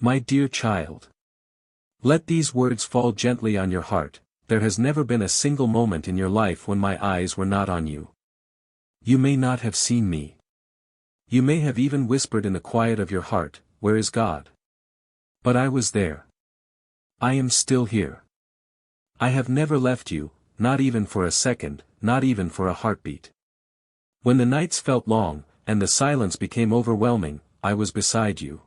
My dear child. Let these words fall gently on your heart. There has never been a single moment in your life when my eyes were not on you. You may not have seen me. You may have even whispered in the quiet of your heart, "Where is God?" But I was there. I am still here. I have never left you, not even for a second, not even for a heartbeat. When the nights felt long, and the silence became overwhelming, I was beside you.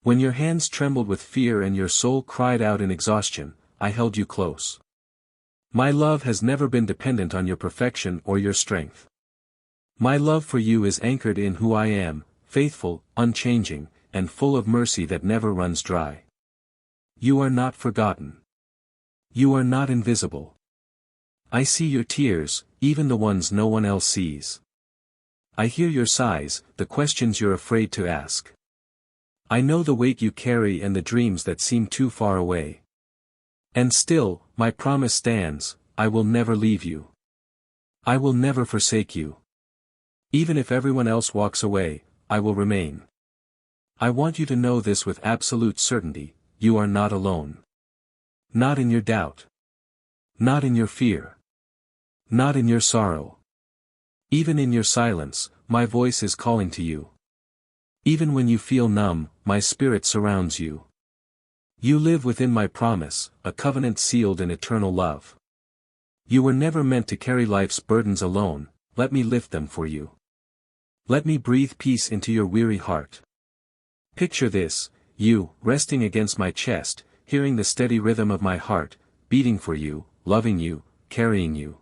When your hands trembled with fear and your soul cried out in exhaustion, I held you close. My love has never been dependent on your perfection or your strength. My love for you is anchored in who I am, faithful, unchanging, and full of mercy that never runs dry. You are not forgotten. You are not invisible. I see your tears, even the ones no one else sees. I hear your sighs, the questions you're afraid to ask. I know the weight you carry and the dreams that seem too far away. And still, my promise stands, I will never leave you. I will never forsake you. Even if everyone else walks away, I will remain. I want you to know this with absolute certainty, you are not alone. Not in your doubt. Not in your fear. Not in your sorrow. Even in your silence, my voice is calling to you. Even when you feel numb, my spirit surrounds you. You live within my promise, a covenant sealed in eternal love. You were never meant to carry life's burdens alone, let me lift them for you. Let me breathe peace into your weary heart. Picture this, you, resting against my chest, hearing the steady rhythm of my heart, beating for you, loving you, carrying you.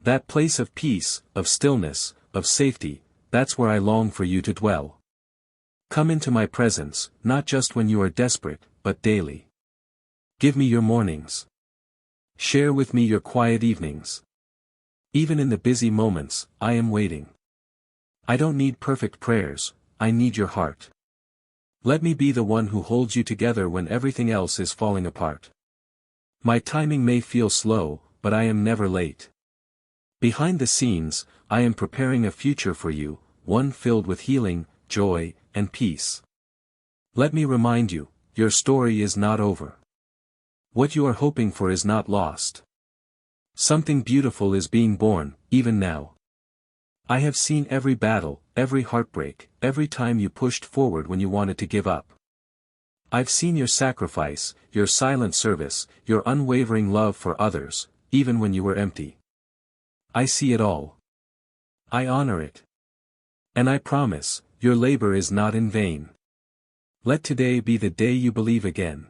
That place of peace, of stillness, of safety, that's where I long for you to dwell. Come into my presence, not just when you are desperate, but daily. Give me your mornings. Share with me your quiet evenings. Even in the busy moments, I am waiting. I don't need perfect prayers, I need your heart. Let me be the one who holds you together when everything else is falling apart. My timing may feel slow, but I am never late. Behind the scenes, I am preparing a future for you, one filled with healing, joy, and peace. Let me remind you, your story is not over. What you are hoping for is not lost. Something beautiful is being born, even now. I have seen every battle, every heartbreak, every time you pushed forward when you wanted to give up. I've seen your sacrifice, your silent service, your unwavering love for others, even when you were empty. I see it all. I honor it. And I promise, your labor is not in vain. Let today be the day you believe again.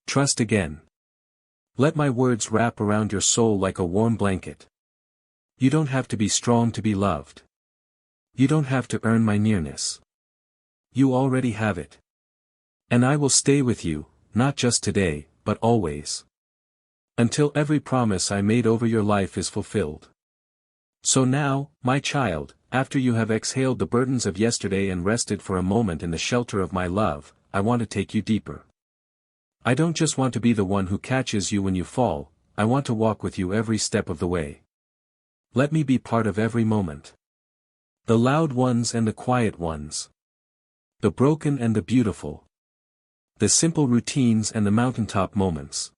Trust again. Let my words wrap around your soul like a warm blanket. You don't have to be strong to be loved. You don't have to earn my nearness. You already have it. And I will stay with you, not just today, but always. Until every promise I made over your life is fulfilled. So now, my child, after you have exhaled the burdens of yesterday and rested for a moment in the shelter of my love, I want to take you deeper. I don't just want to be the one who catches you when you fall, I want to walk with you every step of the way. Let me be part of every moment. The loud ones and the quiet ones. The broken and the beautiful. The simple routines and the mountaintop moments.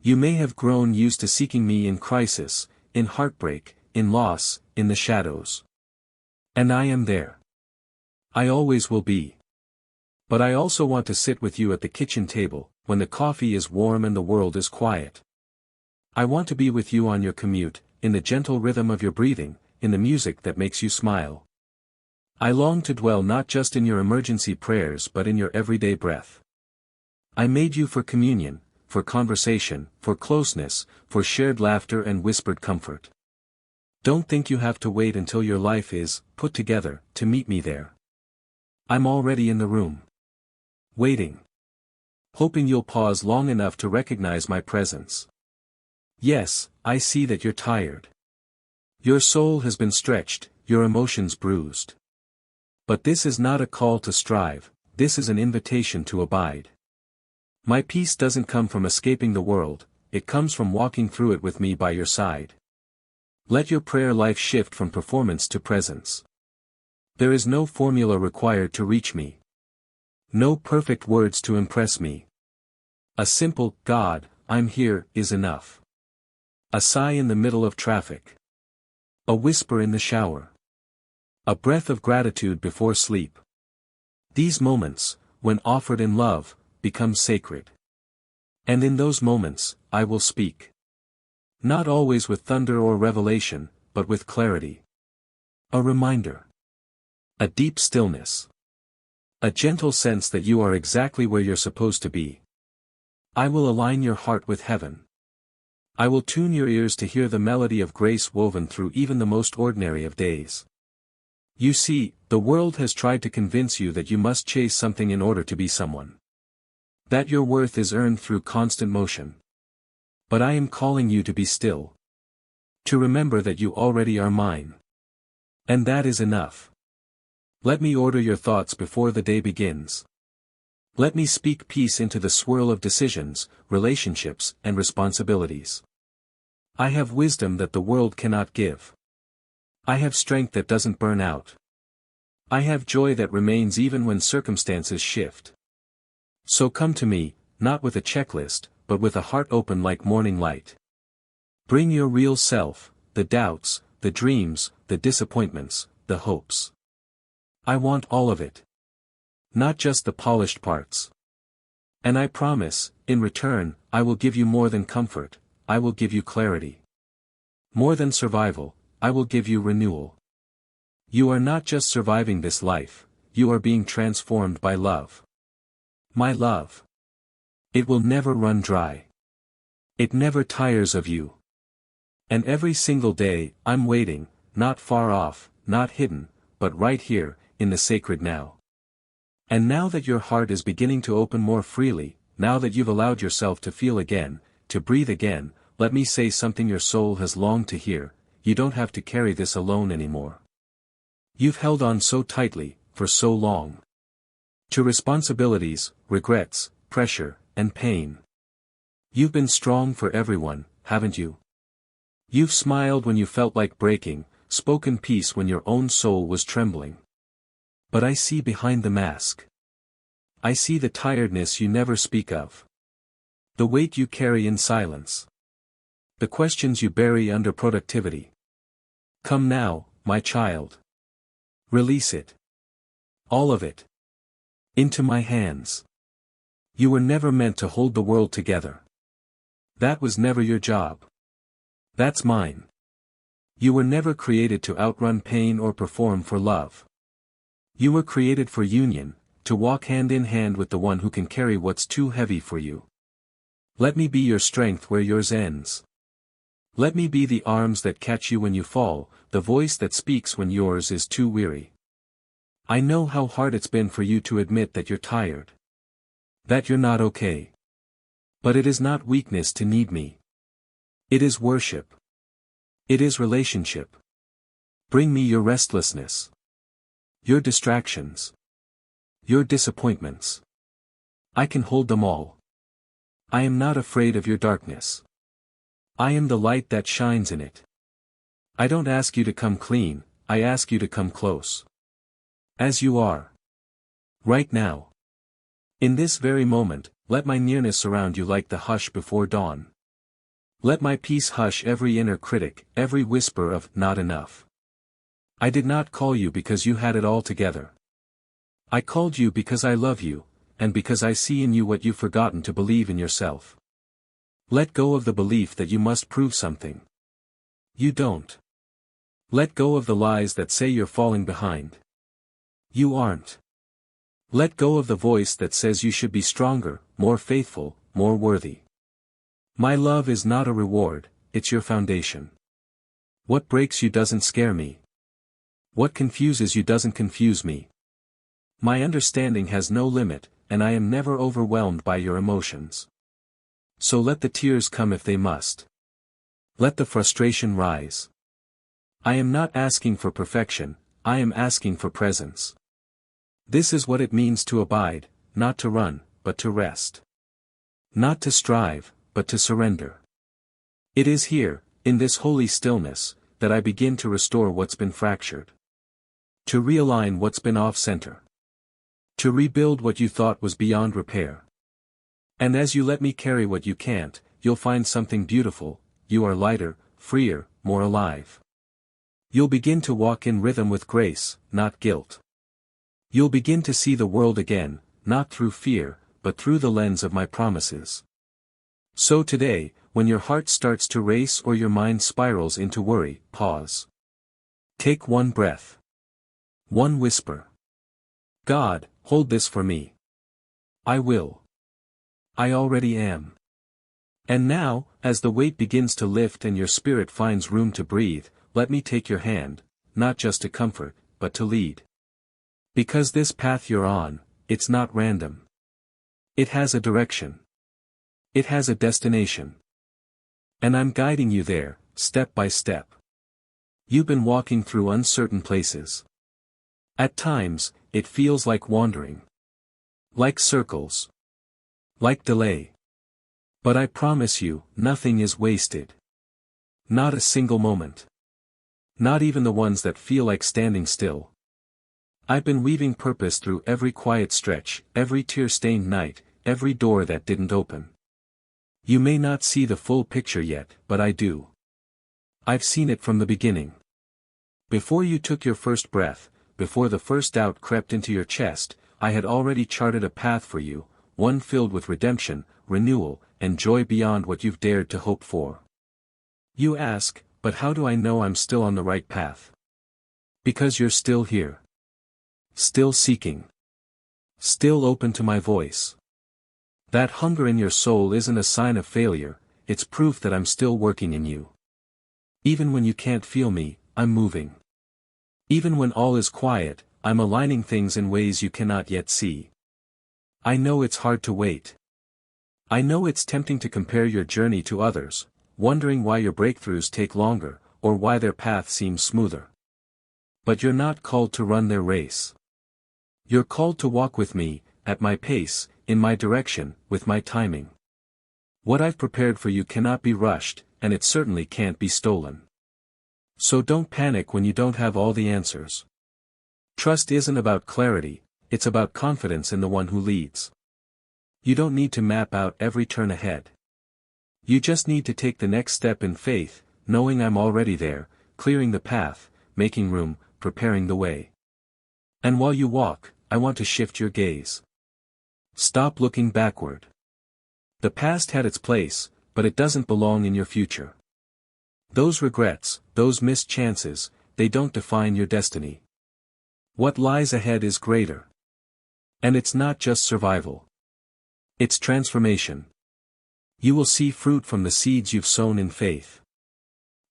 You may have grown used to seeking me in crisis, in heartbreak, in loss, in the shadows. And I am there. I always will be. But I also want to sit with you at the kitchen table, when the coffee is warm and the world is quiet. I want to be with you on your commute, in the gentle rhythm of your breathing, in the music that makes you smile. I long to dwell not just in your emergency prayers but in your everyday breath. I made you for communion, for conversation, for closeness, for shared laughter and whispered comfort. Don't think you have to wait until your life is put together to meet me there. I'm already in the room. Waiting. Hoping you'll pause long enough to recognize my presence. Yes, I see that you're tired. Your soul has been stretched, your emotions bruised. But this is not a call to strive, this is an invitation to abide. My peace doesn't come from escaping the world, it comes from walking through it with me by your side. Let your prayer life shift from performance to presence. There is no formula required to reach me. No perfect words to impress me. A simple, "God, I'm here," is enough. A sigh in the middle of traffic. A whisper in the shower. A breath of gratitude before sleep. These moments, when offered in love, become sacred. And in those moments, I will speak. Not always with thunder or revelation, but with clarity. A reminder. A deep stillness. A gentle sense that you are exactly where you're supposed to be. I will align your heart with heaven. I will tune your ears to hear the melody of grace woven through even the most ordinary of days. You see, the world has tried to convince you that you must chase something in order to be someone. That your worth is earned through constant motion. But I am calling you to be still. To remember that you already are mine. And that is enough. Let me order your thoughts before the day begins. Let me speak peace into the swirl of decisions, relationships, and responsibilities. I have wisdom that the world cannot give. I have strength that doesn't burn out. I have joy that remains even when circumstances shift. So come to me, not with a checklist, but with a heart open like morning light. Bring your real self, the doubts, the dreams, the disappointments, the hopes. I want all of it. Not just the polished parts. And I promise, in return, I will give you more than comfort, I will give you clarity. More than survival, I will give you renewal. You are not just surviving this life, you are being transformed by love. My love. It will never run dry. It never tires of you. And every single day, I'm waiting, not far off, not hidden, but right here, in the sacred now. And now that your heart is beginning to open more freely, now that you've allowed yourself to feel again, to breathe again, let me say something your soul has longed to hear: you don't have to carry this alone anymore. You've held on so tightly, for so long. To responsibilities, regrets, pressure, and pain. You've been strong for everyone, haven't you? You've smiled when you felt like breaking, spoken peace when your own soul was trembling. But I see behind the mask. I see the tiredness you never speak of. The weight you carry in silence. The questions you bury under productivity. Come now, my child. Release it. All of it. Into my hands. You were never meant to hold the world together. That was never your job. That's mine. You were never created to outrun pain or perform for love. You were created for union, to walk hand in hand with the one who can carry what's too heavy for you. Let me be your strength where yours ends. Let me be the arms that catch you when you fall, the voice that speaks when yours is too weary. I know how hard it's been for you to admit that you're tired. That you're not okay. But it is not weakness to need me. It is worship. It is relationship. Bring me your restlessness. Your distractions. Your disappointments. I can hold them all. I am not afraid of your darkness. I am the light that shines in it. I don't ask you to come clean, I ask you to come close. As you are. Right now. In this very moment, let my nearness surround you like the hush before dawn. Let my peace hush every inner critic, every whisper of "not enough." I did not call you because you had it all together. I called you because I love you, and because I see in you what you've forgotten to believe in yourself. Let go of the belief that you must prove something. You don't. Let go of the lies that say you're falling behind. You aren't. Let go of the voice that says you should be stronger, more faithful, more worthy. My love is not a reward, it's your foundation. What breaks you doesn't scare me. What confuses you doesn't confuse me. My understanding has no limit, and I am never overwhelmed by your emotions. So let the tears come if they must. Let the frustration rise. I am not asking for perfection, I am asking for presence. This is what it means to abide, not to run, but to rest. Not to strive, but to surrender. It is here, in this holy stillness, that I begin to restore what's been fractured. To realign what's been off-center. To rebuild what you thought was beyond repair. And as you let me carry what you can't, you'll find something beautiful. You are lighter, freer, more alive. You'll begin to walk in rhythm with grace, not guilt. You'll begin to see the world again, not through fear, but through the lens of my promises. So today, when your heart starts to race or your mind spirals into worry, pause. Take one breath. One whisper. God, hold this for me. I will. I already am. And now, as the weight begins to lift and your spirit finds room to breathe, let me take your hand, not just to comfort, but to lead. Because this path you're on, it's not random. It has a direction. It has a destination. And I'm guiding you there, step by step. You've been walking through uncertain places. At times, it feels like wandering. Like circles. Like delay. But I promise you, nothing is wasted. Not a single moment. Not even the ones that feel like standing still. I've been weaving purpose through every quiet stretch, every tear-stained night, every door that didn't open. You may not see the full picture yet, but I do. I've seen it from the beginning. Before you took your first breath, before the first doubt crept into your chest, I had already charted a path for you, one filled with redemption, renewal, and joy beyond what you've dared to hope for. You ask, but how do I know I'm still on the right path? Because you're still here. Still seeking. Still open to my voice. That hunger in your soul isn't a sign of failure, it's proof that I'm still working in you. Even when you can't feel me, I'm moving. Even when all is quiet, I'm aligning things in ways you cannot yet see. I know it's hard to wait. I know it's tempting to compare your journey to others, wondering why your breakthroughs take longer, or why their path seems smoother. But you're not called to run their race. You're called to walk with me, at my pace, in my direction, with my timing. What I've prepared for you cannot be rushed, and it certainly can't be stolen. So don't panic when you don't have all the answers. Trust isn't about clarity, it's about confidence in the one who leads. You don't need to map out every turn ahead. You just need to take the next step in faith, knowing I'm already there, clearing the path, making room, preparing the way. And while you walk, I want to shift your gaze. Stop looking backward. The past had its place, but it doesn't belong in your future. Those regrets, those missed chances, they don't define your destiny. What lies ahead is greater. And it's not just survival. It's transformation. You will see fruit from the seeds you've sown in faith.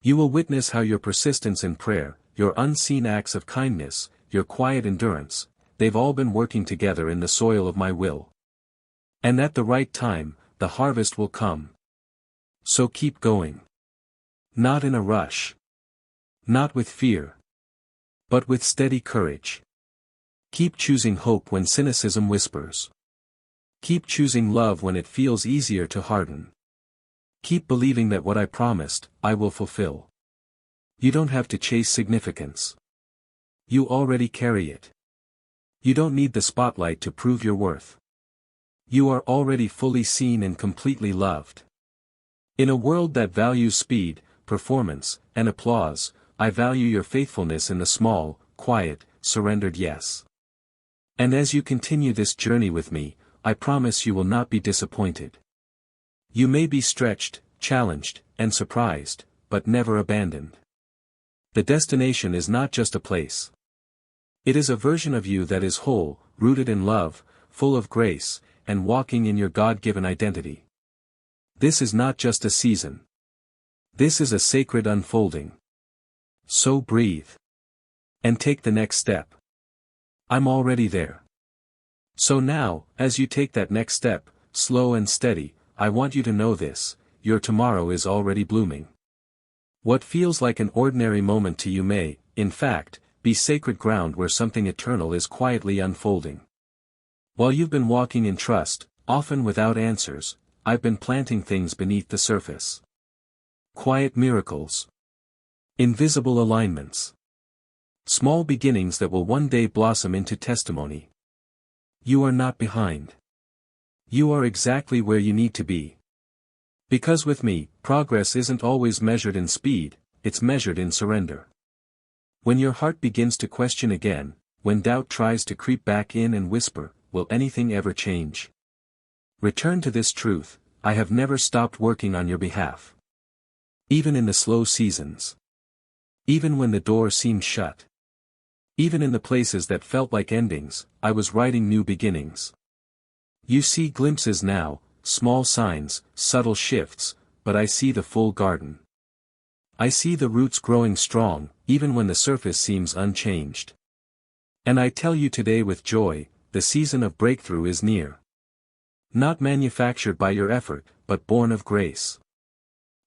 You will witness how your persistence in prayer, your unseen acts of kindness, your quiet endurance, they've all been working together in the soil of my will. And at the right time, the harvest will come. So keep going. Not in a rush. Not with fear. But with steady courage. Keep choosing hope when cynicism whispers. Keep choosing love when it feels easier to harden. Keep believing that what I promised, I will fulfill. You don't have to chase significance. You already carry it. You don't need the spotlight to prove your worth. You are already fully seen and completely loved. In a world that values speed, performance, and applause, I value your faithfulness in the small, quiet, surrendered yes. And as you continue this journey with me, I promise you will not be disappointed. You may be stretched, challenged, and surprised, but never abandoned. The destination is not just a place. It is a version of you that is whole, rooted in love, full of grace, and walking in your God-given identity. This is not just a season. This is a sacred unfolding. So breathe. And take the next step. I'm already there. So now, as you take that next step, slow and steady, I want you to know this, your tomorrow is already blooming. What feels like an ordinary moment to you may, in fact, be sacred ground where something eternal is quietly unfolding. While you've been walking in trust, often without answers, I've been planting things beneath the surface. Quiet miracles. Invisible alignments. Small beginnings that will one day blossom into testimony. You are not behind. You are exactly where you need to be. Because with me, progress isn't always measured in speed, it's measured in surrender. When your heart begins to question again, when doubt tries to creep back in and whisper, will anything ever change? Return to this truth: I have never stopped working on your behalf. Even in the slow seasons. Even when the door seemed shut. Even in the places that felt like endings, I was writing new beginnings. You see glimpses now, small signs, subtle shifts, but I see the full garden. I see the roots growing strong, even when the surface seems unchanged. And I tell you today with joy, the season of breakthrough is near. Not manufactured by your effort, but born of grace.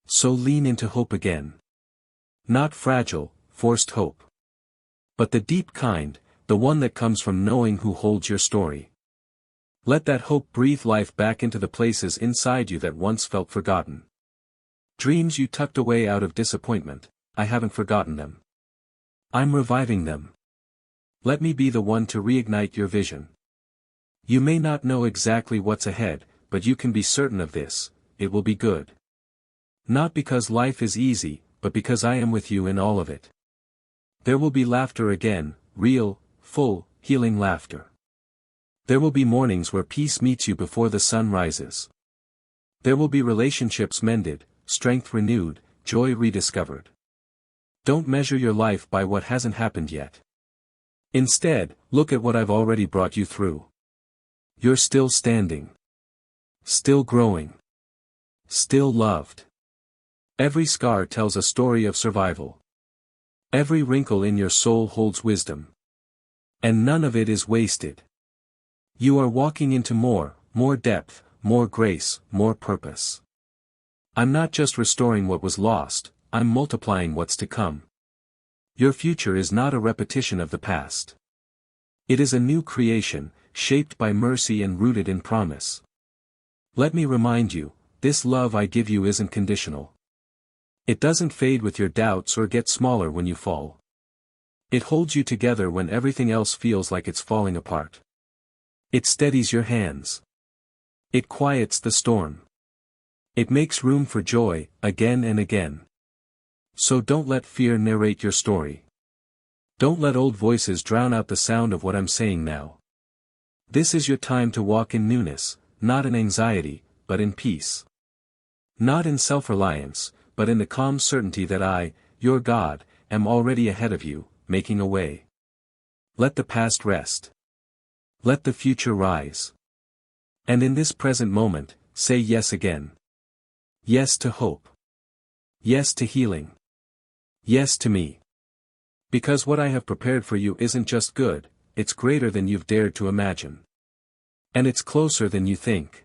So lean into hope again. Not fragile, forced hope. But the deep kind, the one that comes from knowing who holds your story. Let that hope breathe life back into the places inside you that once felt forgotten. Dreams you tucked away out of disappointment, I haven't forgotten them. I'm reviving them. Let me be the one to reignite your vision. You may not know exactly what's ahead, but you can be certain of this: it will be good. Not because life is easy, but because I am with you in all of it. There will be laughter again, real, full, healing laughter. There will be mornings where peace meets you before the sun rises. There will be relationships mended, strength renewed, joy rediscovered. Don't measure your life by what hasn't happened yet. Instead, look at what I've already brought you through. You're still standing. Still growing. Still loved. Every scar tells a story of survival. Every wrinkle in your soul holds wisdom. And none of it is wasted. You are walking into more depth, more grace, more purpose. I'm not just restoring what was lost, I'm multiplying what's to come. Your future is not a repetition of the past. It is a new creation, shaped by mercy and rooted in promise. Let me remind you, this love I give you isn't conditional. It doesn't fade with your doubts or get smaller when you fall. It holds you together when everything else feels like it's falling apart. It steadies your hands. It quiets the storm. It makes room for joy, again and again. So don't let fear narrate your story. Don't let old voices drown out the sound of what I'm saying now. This is your time to walk in newness, not in anxiety, but in peace. Not in self-reliance, but in the calm certainty that I, your God, am already ahead of you, making a way. Let the past rest. Let the future rise. And in this present moment, say yes again. Yes to hope. Yes to healing. Yes to me. Because what I have prepared for you isn't just good, it's greater than you've dared to imagine. And it's closer than you think.